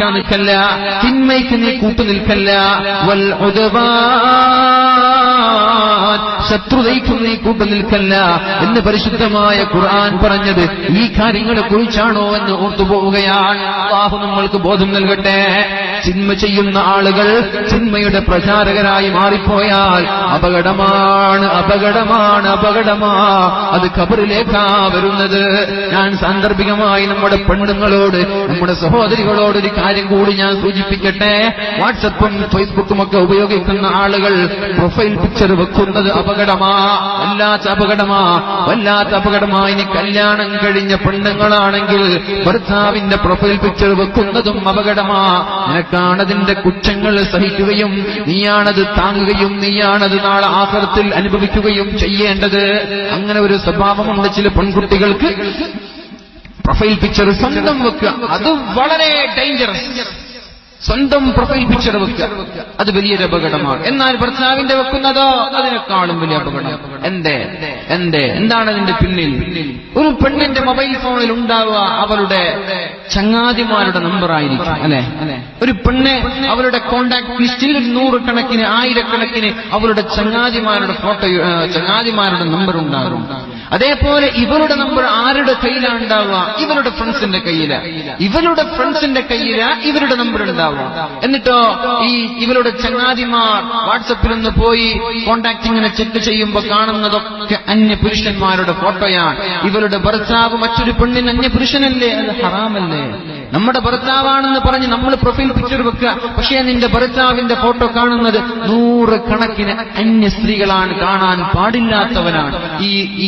സഹായിക്കാൻ നിൽക്കല്ല, തിന്മയ്ക്ക് നീ കൂട്ടുനിൽക്കല്ല. വൽ ശത്രുതയ്ക്കും നീ കൂട്ടുനിൽക്കല്ല എന്ന് പരിശുദ്ധമായ ഖുർആൻ പറഞ്ഞത് ഈ കാര്യങ്ങളെ കുറിച്ചാണോ എന്ന് ഓർത്തുപോവുകയാണ്. അല്ലാഹു നമ്മൾക്ക് ബോധം നൽകട്ടെ. തിന്മ ചെയ്യുന്ന ആളുകൾ തിന്മയുടെ പ്രചാരകരായി മാറിപ്പോയാൽ അപകടമാണ്, അപകടമാണ്, അപകടമാ. അത് ഖബറിലേക്കാ വരുന്നത്. ഞാൻ സാന്ദർഭികമായി നമ്മുടെ പെണ്ണുങ്ങളോട്, നമ്മുടെ സഹോദരികളോട് ഒരു കാര്യം കൂടി ഞാൻ സൂചിപ്പിക്കട്ടെ. വാട്സപ്പും ഫേസ്ബുക്കും ഒക്കെ ഉപയോഗിക്കുന്ന ആളുകൾ പ്രൊഫൈൽ പിക്ചർ വെക്കുന്നത് അപകടമാ, വല്ലാത്ത അപകടമാ, വല്ലാത്ത അപകടമാ. ഇനി കല്യാണം കഴിഞ്ഞ പെണ്ണുങ്ങളാണെങ്കിൽ ഭർത്താവിന്റെ പ്രൊഫൈൽ പിക്ചർ വെക്കുന്നതും അപകടമാ. നിനക്കാണതിന്റെ കുറ്റങ്ങൾ സഹിക്കുകയും നീയാണത് താങ്ങുകയും നീയാണത് നാളെ ആഖിറത്തിൽ അനുഭവിക്കുകയും ചെയ്യേണ്ടത്. അങ്ങനെ ഒരു സ്വഭാവമുണ്ട് ചില പെൺകുട്ടികൾക്ക്. പ്രൊഫൈൽ പിക്ചർ സ്വന്തം വെക്കുക, അത് വളരെ ഡേഞ്ചറസ്. സ്വന്തം പ്രൊഫൈൽ പിക്ചർ വെക്കുക, അത് വലിയൊരു അപകടമാണ്. എന്നാൽ ഭർത്താവിന്റെ വെക്കുന്നതോ അതിനേക്കാളും വലിയ അപകടം. എന്താണ് അതിന്റെ പിന്നിൽ? ഒരു പെണ്ണിന്റെ മൊബൈൽ ഫോണിൽ ഉണ്ടാവുക അവളുടെ ചങ്ങാതിമാരുടെ നമ്പറായിരിക്കും, അല്ലെ? ഒരു പെണ്ണ് അവളുടെ കോണ്ടാക്ട് ലിസ്റ്റിൽ 100 കണക്കിന് 1000 കണക്കിന് അവളുടെ ചങ്ങാതിമാരുടെ ഫോട്ടോ, ചങ്ങാതിമാരുടെ നമ്പർ ഉണ്ടാകും. അതേപോലെ ഇവരുടെ നമ്പർ ആരുടെ കയ്യിലാണ് ഉണ്ടാവുക? ഇവരുടെ ഫ്രണ്ട്സിന്റെ കയ്യില്. ഇവരുടെ ഫ്രണ്ട്സിന്റെ കയ്യില് ഇവരുടെ നമ്പർ ഉണ്ടാവുക. എന്നിട്ടോ ഇവരുടെ ചങ്ങാതിമാർ വാട്സപ്പിലൊന്ന് പോയി കോണ്ടാക്ടിങ്ങിനെ ചെക്ക് ചെയ്യുമ്പോൾ കാണുന്നതൊക്കെ അന്യപുരുഷന്മാരുടെ ഫോട്ടോയാണ്. ഇവരുടെ ഭർത്താവ് മറ്റൊരു പെണ്ണിന് അന്യപുരുഷനല്ലേ? അത് ഹറാമല്ലേ? നമ്മുടെ ഭർത്താവാണെന്ന് പറഞ്ഞ് നമ്മൾ പ്രൊഫൈൽ പിക്ചർ വെക്കുക, പക്ഷേ നിന്റെ ഭർത്താവിന്റെ ഫോട്ടോ കാണുന്നത് 100 കണക്കിന് അന്യ സ്ത്രീകളാണ്, കാണാൻ പാടില്ലാത്തവനാണ്.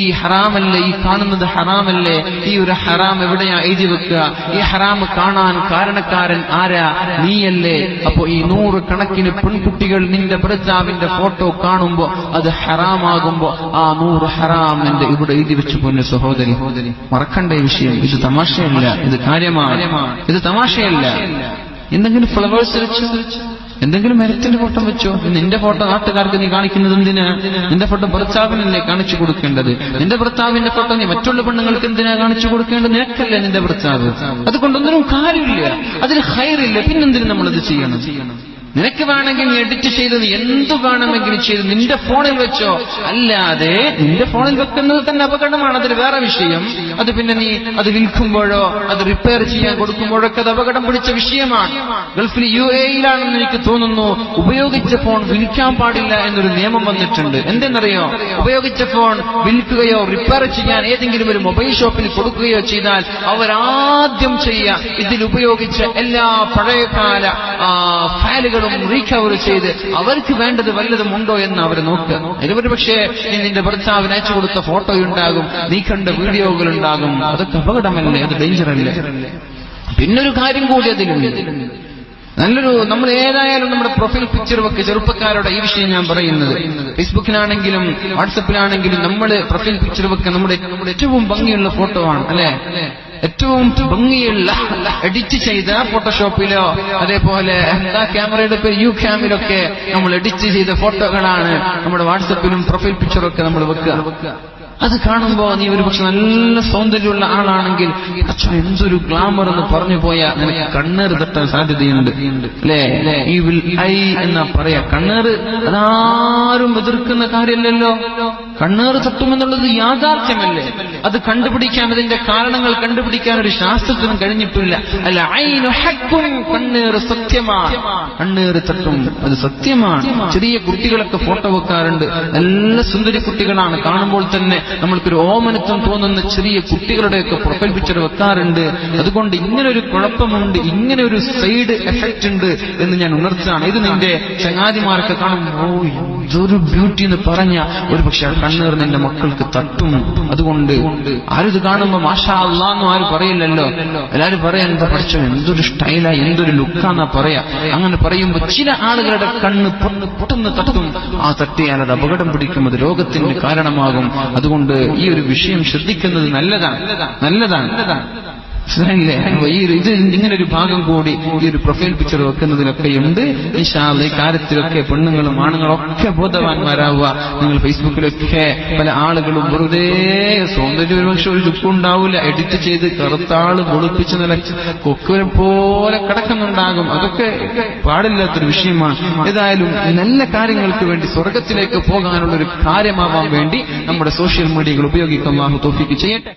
ഈ ഹറാമല്ലേ? ഈ കാണുന്നത് ഹറാമല്ലേ? ഈ ഒരു ഹറാം എവിടെയാ എഴുതി വെക്കുക? ഈ ഹറാം കാണാൻ കാരണക്കാരൻ ആരാ? നീയല്ലേ? അപ്പോ ഈ 100 കണക്കിന് പെൺകുട്ടികൾ നിന്റെ ഭർത്താവിന്റെ ഫോട്ടോ കാണുമ്പോ അത് ഹറാമാകുമ്പോ ആ 100 ഹറാം എന്റെ ഇവിടെ എഴുതി വെച്ചു. പൊന്നു സഹോദരി, മറക്കണ്ട ഈ വിഷയം. ഇത് തമാശയല്ല, ഇത് കാര്യമാണ്, ഇത് തമാശയല്ല. എന്തെങ്കിലും ഫ്ലവേഴ്സ് വെച്ചോ, എന്തെങ്കിലും മരത്തിന്റെ ഫോട്ടോ വെച്ചോ. നിന്റെ ഫോട്ടോ നാട്ടുകാർക്ക് നീ കാണിക്കുന്നത് എന്തിനാ? നിന്റെ ഫോട്ടോ ഭർത്താവിനല്ലേ കാണിച്ചു കൊടുക്കേണ്ടത്? നിന്റെ ഭർത്താവിന്റെ ഫോട്ടോ നീ മറ്റുള്ള പെണ്ണുങ്ങൾക്ക് എന്തിനാ കാണിച്ചു കൊടുക്കേണ്ടത്? നിനക്കല്ലേ നിന്റെ ഭർത്താവ്. അതുകൊണ്ടൊന്നും കാര്യമില്ല, അതിന് ഖൈറില്ല. പിന്നെന്തിനും നമ്മളത് ചെയ്യണം? നിനക്ക് വേണമെങ്കിൽ നീ എഡിറ്റ് ചെയ്ത് നീ എന്തു വേണമെങ്കിലും ചെയ്ത് നിന്റെ ഫോണിൽ വെച്ചോ. അല്ലാതെ നിന്റെ ഫോണിൽ വെക്കുന്നത് തന്നെ അപകടമാണ്, അതൊരു വേറെ വിഷയം. അത് പിന്നെ നീ അത് വിൽക്കുമ്പോഴോ അത് റിപ്പയർ ചെയ്യാൻ കൊടുക്കുമ്പോഴൊക്കെ അത് അപകടം പിടിച്ച വിഷയമാണ്. ഗൾഫിൽ UAE-യിലാണെന്ന് എനിക്ക് തോന്നുന്നു ഉപയോഗിച്ച ഫോൺ വിൽക്കാൻ പാടില്ല എന്നൊരു നിയമം വന്നിട്ടുണ്ട്. എന്തെന്നറിയോ? ഉപയോഗിച്ച ഫോൺ വിൽക്കുകയോ റിപ്പയർ ചെയ്യാൻ ഏതെങ്കിലും ഒരു മൊബൈൽ ഷോപ്പിൽ കൊടുക്കുകയോ ചെയ്താൽ അവരാദ്യം ചെയ്യുക ഇതിൽ ഉപയോഗിച്ച എല്ലാ പഴയകാല ഫയലുകളും റീകവർ ചെയ്ത് അവർക്ക് വേണ്ടത് വല്ലതും ഉണ്ടോ എന്ന് അവർ നോക്കുക. ഇതൊരു പക്ഷേ നിന്റെ ഭർത്താവിന് അയച്ചു കൊടുത്ത ഫോട്ടോ ഉണ്ടാകും, നീ കണ്ട വീഡിയോകൾ ഉണ്ടാകും. അതൊക്കെ അപകടമല്ലേ? അത് ഡേഞ്ചർ അല്ലേ? പിന്നൊരു കാര്യം കൂടി അതിലുണ്ട്. നമ്മൾ ഏതായാലും നമ്മുടെ പ്രൊഫൈൽ പിക്ചർ ഒക്കെ ചെറുപ്പക്കാരുടെ ഈ വിഷയം ഞാൻ പറയുന്നത്, ഫേസ്ബുക്കിലാണെങ്കിലും വാട്സപ്പിലാണെങ്കിലും നമ്മൾ പ്രൊഫൈൽ പിക്ചർ ഒക്കെ നമ്മുടെ ഏറ്റവും ഭംഗിയുള്ള ഫോട്ടോ ആണ്, അല്ലെ? ഏറ്റവും ഭംഗിയുള്ള എഡിറ്റ് ചെയ്ത ഫോട്ടോഷോപ്പിലോ അതേപോലെ എന്താ ക്യാമറയുടെ പേര് യുക്യാമിലൊക്കെ നമ്മൾ എഡിറ്റ് ചെയ്ത ഫോട്ടോകളാണ് നമ്മുടെ വാട്സപ്പിലും പ്രൊഫൈൽ പിക്ചറൊക്കെ നമ്മൾ വെക്കുക. അത് കാണുമ്പോ നീ ഒരു പക്ഷെ നല്ല സൗന്ദര്യമുള്ള ആളാണെങ്കിൽ എന്തൊരു ഗ്ലാമർ എന്ന് പറഞ്ഞു പോയാൽ നിനക്ക് കണ്ണേറ് തട്ടാൻ സാധ്യതയുണ്ട്, അല്ലേ? ഈ വിൽ ഐ എന്നാ പറയാ. കണ്ണേറ് അതാരും എതിർക്കുന്ന കാര്യമല്ലല്ലോ. കണ്ണേറ് തട്ടുമെന്നുള്ളത് യാഥാർത്ഥ്യമല്ലേ? അത് കണ്ടുപിടിക്കാൻ, അതിന്റെ കാരണങ്ങൾ കണ്ടുപിടിക്കാൻ ഒരു ശാസ്ത്രത്തിനും കഴിഞ്ഞിട്ടില്ല. അല്ല, ഐനു ഹഖ്ഖുൻ, കണ്ണേറ് സത്യമാണ്, കണ്ണേറ് തട്ടും, അത് സത്യമാണ്. ചെറിയ കുട്ടികളൊക്കെ ഫോട്ടോ വെക്കാറുണ്ട്, നല്ല സുന്ദരി കുട്ടികളാണ്. കാണുമ്പോൾ തന്നെ നമ്മൾക്കൊരു ഓമനത്വം തോന്നുന്ന ചെറിയ കുട്ടികളുടെയൊക്കെ പ്രൊഫൈൽ പിക്ചർ വെക്കാറുണ്ട്. അതുകൊണ്ട് ഇങ്ങനൊരു കുഴപ്പമുണ്ട്, ഇങ്ങനെ ഒരു സൈഡ് എഫക്റ്റ് ഉണ്ട് എന്ന് ഞാൻ ഉണർത്തുകയാണ്. ഇത് നിന്റെ ചങ്ങാതിമാരൊക്കെ കാണുമ്പോൾ ഇതൊരു ബ്യൂട്ടി എന്ന് പറഞ്ഞ ഒരു പക്ഷെ കണ്ണേർ നിന്റെ മക്കൾക്ക് തട്ടും. അതുകൊണ്ട് ആരും ഇത് കാണുമ്പോ മാഷാ അല്ലാഹ് എന്നും ആരും പറയില്ലല്ലോ. എല്ലാവരും പറയാൻ എന്താ പഠിച്ചോ, എന്തൊരു സ്റ്റൈലാ, എന്തൊരു ലുക്കാന്നാ പറയാ. അങ്ങനെ പറയുമ്പോ ചില ആളുകളുടെ കണ്ണ് പൊട്ടുന്ന തട്ടും. ആ തട്ടിയാൽ അത് അപകടം പിടിക്കും, അത് രോഗത്തിന് കാരണമാകും. അതുകൊണ്ട് ഈ ഒരു വിഷയം ശ്രദ്ധിക്കുന്നത് നല്ലതാണ്. മനസ്സിലായില്ലേ? ഇത് ഇങ്ങനെ ഒരു ഭാഗം കൂടി ഈ ഒരു പ്രൊഫൈൽ പിക്ചർ വെക്കുന്നതിലൊക്കെയുണ്ട്. ഇൻഷാ അല്ലാഹ് ഈ കാര്യത്തിലൊക്കെ പെണ്ണുങ്ങളും ആണുങ്ങളും ഒക്കെ ബോധവാന്മാരാവുക. നിങ്ങൾ ഫേസ്ബുക്കിലൊക്കെ പല ആളുകളും വെറുതെ സൗന്ദര്യം ഒരുപക്ഷെ ഒരു ദുഃഖം ഉണ്ടാവില്ല, എഡിറ്റ് ചെയ്ത് കറുത്താള് പൊളിപ്പിച്ച് കൊക്കുവരെ പോലെ കിടക്കുന്നുണ്ടാകും. അതൊക്കെ പാടില്ലാത്തൊരു വിഷയമാണ്. ഏതായാലും നല്ല കാര്യങ്ങൾക്ക് വേണ്ടി സ്വർഗത്തിലേക്ക് പോകാനുള്ള ഒരു കാര്യമാവാൻ വേണ്ടി നമ്മുടെ സോഷ്യൽ മീഡിയകൾ ഉപയോഗിക്കാൻ അല്ലാഹു തൗഫീഖ് ചെയ്യട്ടെ.